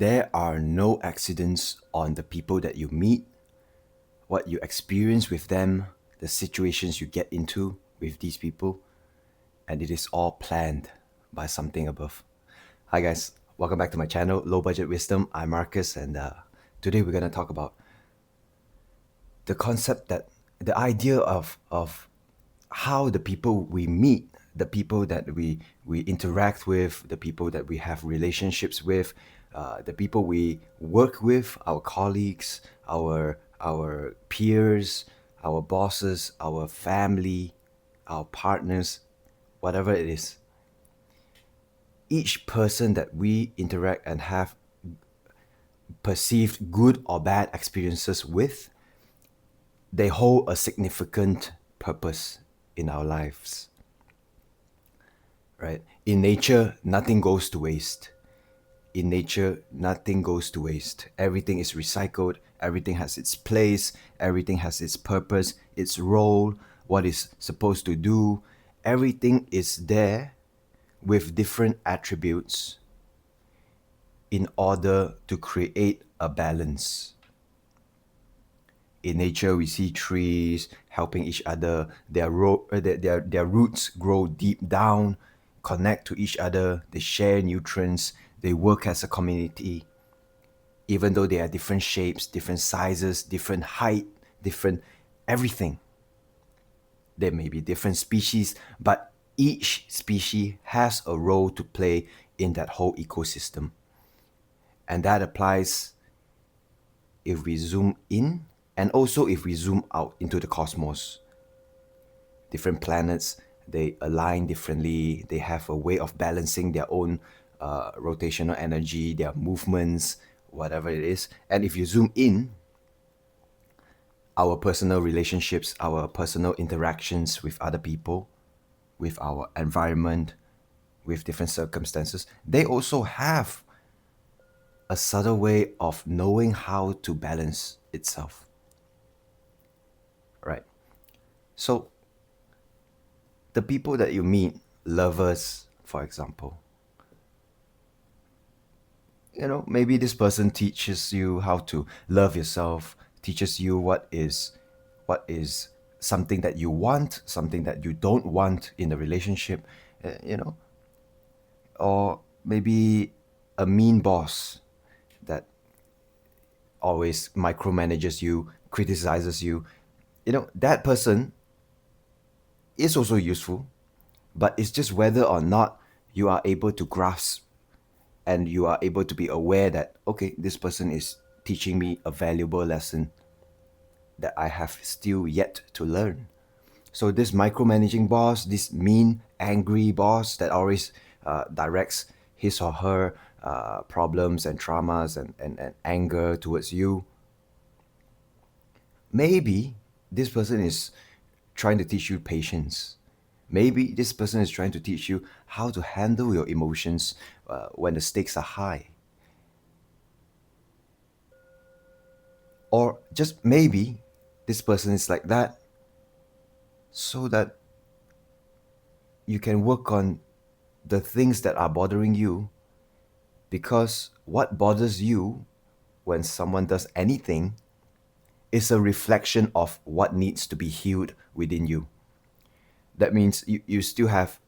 there are no accidents on the people that you meet, what you experience with them, the situations you get into with these people, and it is all planned by something above. Hi guys, welcome back to my channel, Low Budget Wisdom. I'm Marcus, and today we're gonna talk about the concept that the idea of how the people we meet, the people that we interact with, the people that we have relationships with, the people we work with, our colleagues, our peers, our bosses, our family, our partners, whatever it is. Each person that we interact and have perceived good or bad experiences with, they hold a significant purpose in our lives, right? In nature, nothing goes to waste. In nature, nothing goes to waste. Everything is recycled, everything has its place, everything has its purpose, its role, what it's supposed to do. Everything is there with different attributes in order to create a balance. In nature, we see trees helping each other. Their roots grow deep down, connect to each other. They share nutrients. They work as a community. Even though they are different shapes, different sizes, different height, different everything. There may be different species, but each species has a role to play in that whole ecosystem. And that applies if we zoom in and also if we zoom out into the cosmos. Different planets, they align differently. They have a way of balancing their own rotational energy, their movements, whatever it is. And if you zoom in, our personal relationships, our personal interactions with other people, with our environment, with different circumstances, they also have a subtle way of knowing how to balance itself. Right? So, the people that you meet, lovers, for example, maybe this person teaches you how to love yourself, teaches you what is something that you want, something that you don't want in a relationship, or maybe a mean boss that always micromanages you, criticizes you. That person is also useful, but it's just whether or not you are able to grasp and you are able to be aware that, okay, this person is teaching me a valuable lesson that I have still yet to learn. So this micromanaging boss, this mean, angry boss that always directs his or her problems and traumas and anger towards you, maybe this person is trying to teach you patience. Maybe this person is trying to teach you how to handle your emotions when the stakes are high. Or just maybe this person is like that so that you can work on the things that are bothering you, because what bothers you when someone does anything is a reflection of what needs to be healed within you. That means you still have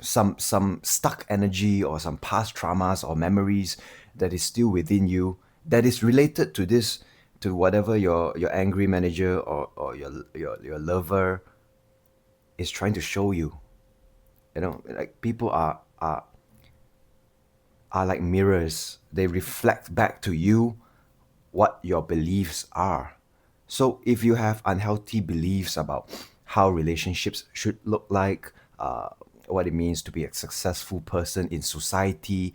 some stuck energy or some past traumas or memories that is still within you, that is related to this, to whatever your angry manager or your lover is trying to show you. Like people are like mirrors. They reflect back to you what your beliefs are. So if you have unhealthy beliefs about how relationships should look like, what it means to be a successful person in society,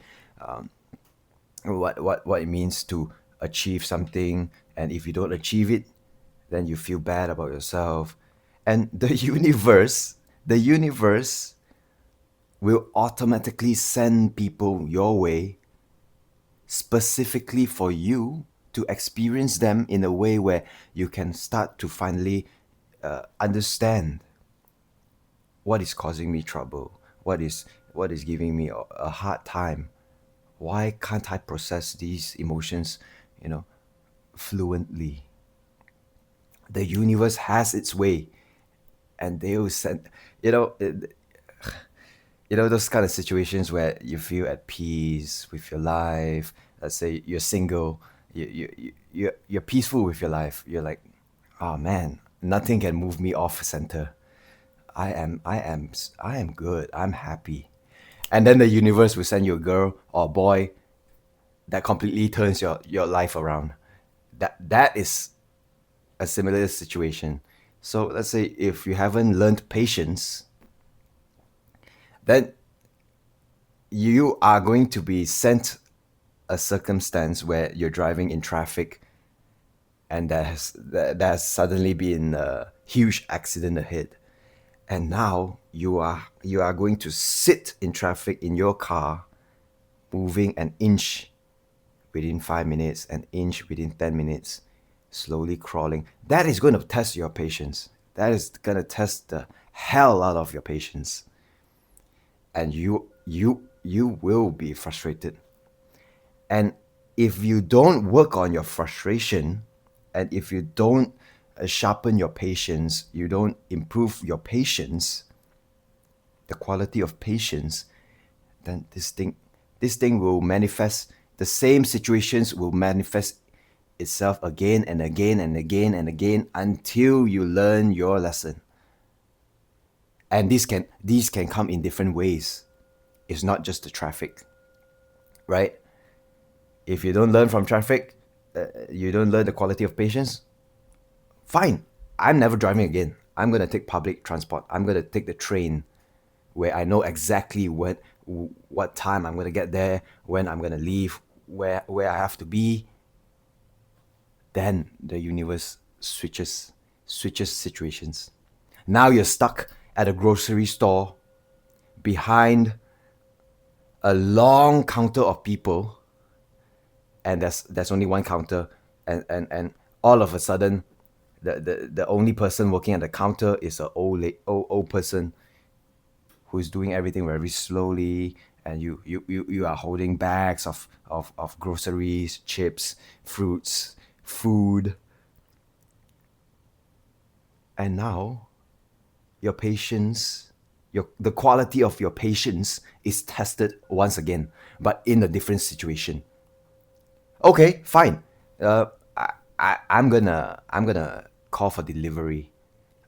what it means to achieve something, and if you don't achieve it, then you feel bad about yourself. And the universe will automatically send people your way specifically for you to experience them in a way where you can start to finally understand what is causing me trouble, what is giving me a hard time, Why can't I process these emotions, you know, fluently? The universe has its way, and they will send, you know, those kind of situations where you feel at peace with your life. Let's say you're single, you're peaceful with your life. You're like, oh man, nothing can move me off center. I am good. I'm happy. And then the universe will send you a girl or a boy that completely turns your life around. That is a similar situation. So let's say if you haven't learned patience, then you are going to be sent a circumstance where you're driving in traffic and there has suddenly been a huge accident ahead, and now you are going to sit in traffic in your car, moving an inch within 5 minutes, an inch within 10 minutes, slowly crawling. That is going to test your patience. That is going to test the hell out of your patience, and you will be frustrated. And if you don't work on your frustration, and if you don't sharpen your patience, you don't improve your patience, the quality of patience, then this thing will manifest. The same situations will manifest itself again and again and again and again until you learn your lesson. And these can come in different ways. It's not just the traffic, right? If you don't learn from traffic, you don't learn the quality of patience, fine. I'm never driving again. I'm going to take public transport. I'm going to take the train where I know exactly what time I'm going to get there, when I'm going to leave, where I have to be. Then the universe switches situations. Now you're stuck at a grocery store behind a long counter of people, and there's only one counter, and all of a sudden the only person working at the counter is a old person who's doing everything very slowly, and you are holding bags of groceries, chips, fruits, food. And now your patience, the quality of your patience is tested once again, but in a different situation. Okay, fine. I'm gonna call for delivery.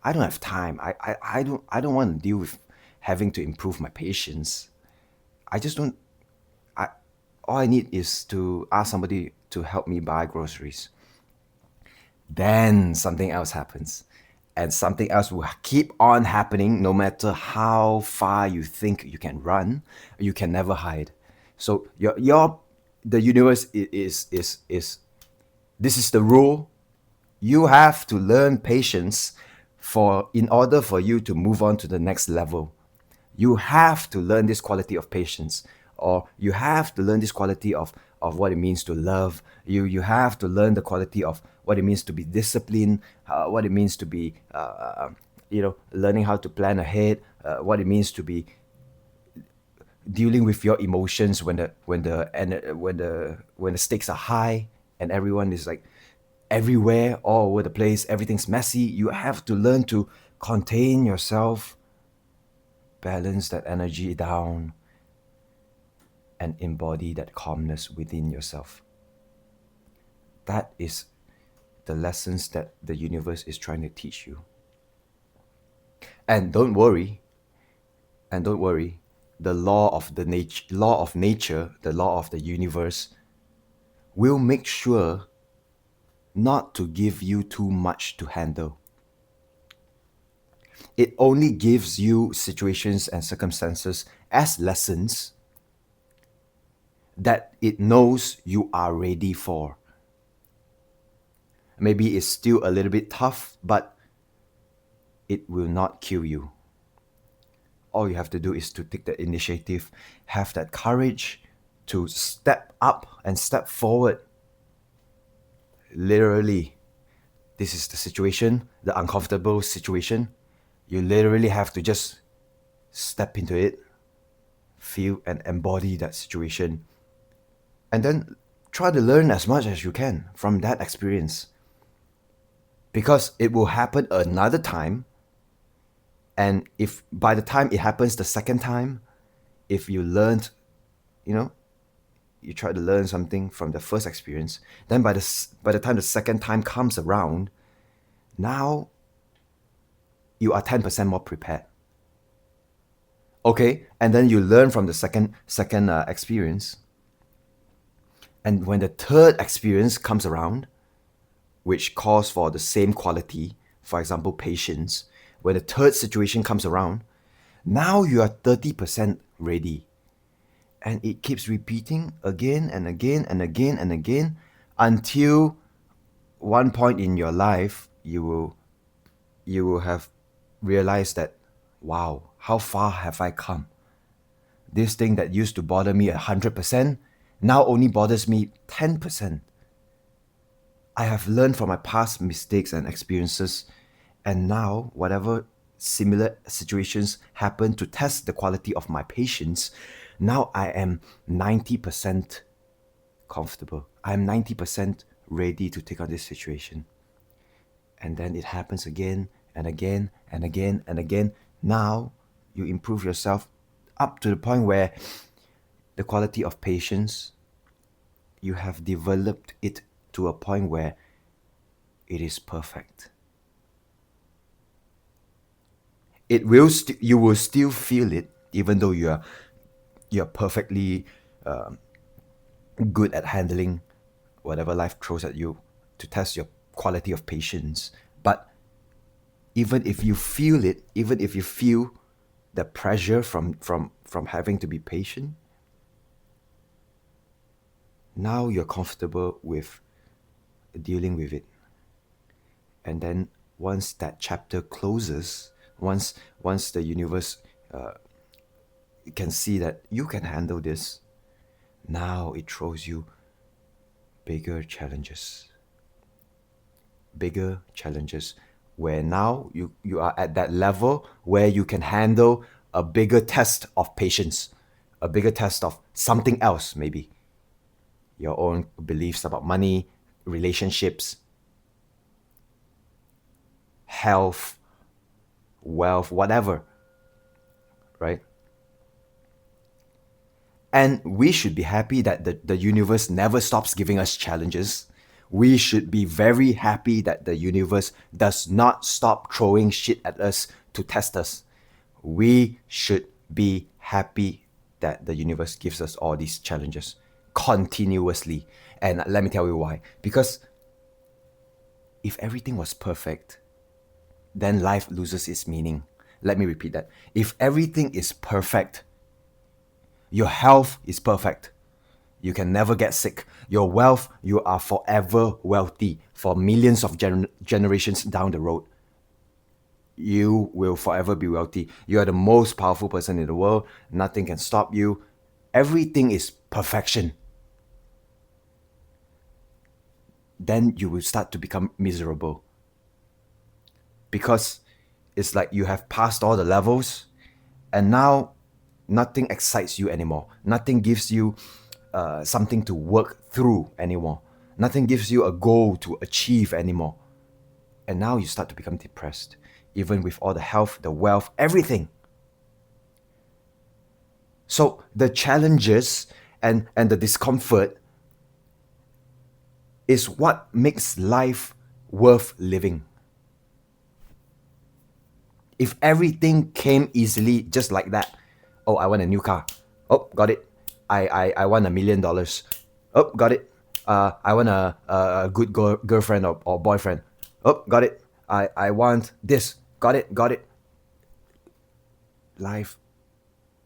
I don't have time. I don't want to deal with having to improve my patience. I just don't. I All I need is to ask somebody to help me buy groceries. Then something else happens, and something else will keep on happening. No matter how far you think you can run, you can never hide. So the universe is this is the rule. You have to learn patience for in order for you to move on to the next level. You have to learn this quality of patience, or you have to learn this quality of what it means to love. You have to learn the quality of what it means to be disciplined, what it means to be learning how to plan ahead, what it means to be dealing with your emotions when the stakes are high and everyone is like everywhere, all over the place, everything's messy. You have to learn to contain yourself, balance that energy down, and embody that calmness within yourself. That is the lessons that the universe is trying to teach you. And don't worry, the law of nature, the law of the universe will make sure not to give you too much to handle. It only gives you situations and circumstances as lessons that it knows you are ready for. Maybe it's still a little bit tough, but it will not kill you. All you have to do is to take the initiative, have that courage to step up and step forward. Literally, this is the situation, the uncomfortable situation. You literally have to just step into it, feel and embody that situation, And then try to learn as much as you can from that experience. Because it will happen another time. And if by the time it happens the second time, if you learned, you know, you try to learn something from the first experience, then by the time the second time comes around, now you are 10% more prepared. Okay, and then you learn from the second experience. And when the third experience comes around, which calls for the same quality, for example, patience, when the third situation comes around, now you are 30% ready. And it keeps repeating again and again and again and again until one point in your life you will have realized that, wow, how far have I come? This thing that used to bother me 100% now only bothers me 10%. I have learned from my past mistakes and experiences, and now whatever similar situations happen to test the quality of my patience, now I am 90% comfortable. I am 90% ready to take on this situation. And then it happens again and again and again and again. Now you improve yourself up to the point where the quality of patience, you have developed it to a point where it is perfect. It will you will still feel it even though you're perfectly good at handling whatever life throws at you to test your quality of patience. But even if you feel it, even if you feel the pressure from having to be patient, now you're comfortable with dealing with it. And then once that chapter closes, once the universe can see that you can handle this, now it throws you bigger challenges. Bigger challenges where now you are at that level where you can handle a bigger test of patience, a bigger test of something else, maybe your own beliefs about money, relationships, health, wealth, whatever, right? And we should be happy that the universe never stops giving us challenges. We should be very happy that the universe does not stop throwing shit at us to test us. We should be happy that the universe gives us all these challenges continuously. And let me tell you why. Because if everything was perfect, then life loses its meaning. Let me repeat that. If everything is perfect, your health is perfect. You can never get sick. Your wealth, you are forever wealthy for millions of generations down the road. You will forever be wealthy. You are the most powerful person in the world. Nothing can stop you. Everything is perfection. Then you will start to become miserable. Because it's like you have passed all the levels and now nothing excites you anymore. Nothing gives you something to work through anymore. Nothing gives you a goal to achieve anymore. And now you start to become depressed, even with all the health, the wealth, everything. So the challenges and the discomfort is what makes life worth living. If everything came easily just like that, oh, I want a new car. Oh, got it. I want $1 million. Oh, got it. I want a good girlfriend or boyfriend. Oh, got it. I want this. Got it. Got it. Life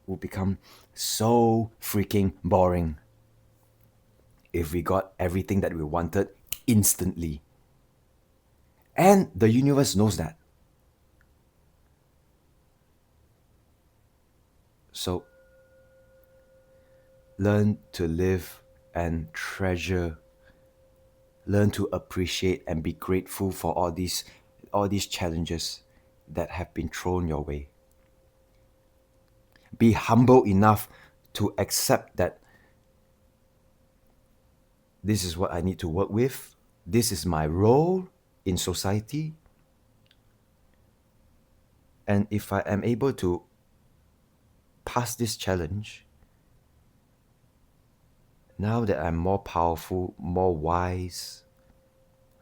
will become so freaking boring if we got everything that we wanted instantly. And the universe knows that. So learn to live and treasure. Learn to appreciate and be grateful for all these challenges that have been thrown your way. Be humble enough to accept that This is what I need to work with. This is my role in society. And if I am able to pass this challenge, now that I'm more powerful, more wise,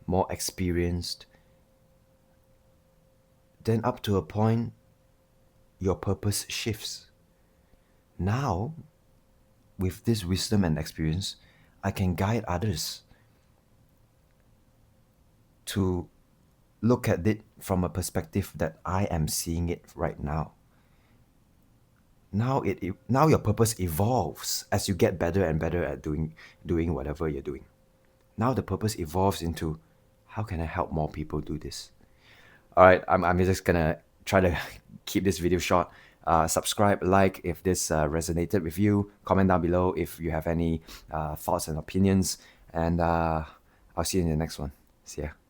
more experienced, then up to a point, your purpose shifts. Now, with this wisdom and experience, I can guide others to look at it from a perspective that I am seeing it right now. Now your purpose evolves as you get better and better at doing whatever you're doing. Now the purpose evolves into, how can I help more people do this? All right, I'm just gonna try to keep this video short. Subscribe, like if this resonated with you. Comment down below if you have any thoughts and opinions. And I'll see you in the next one. See ya.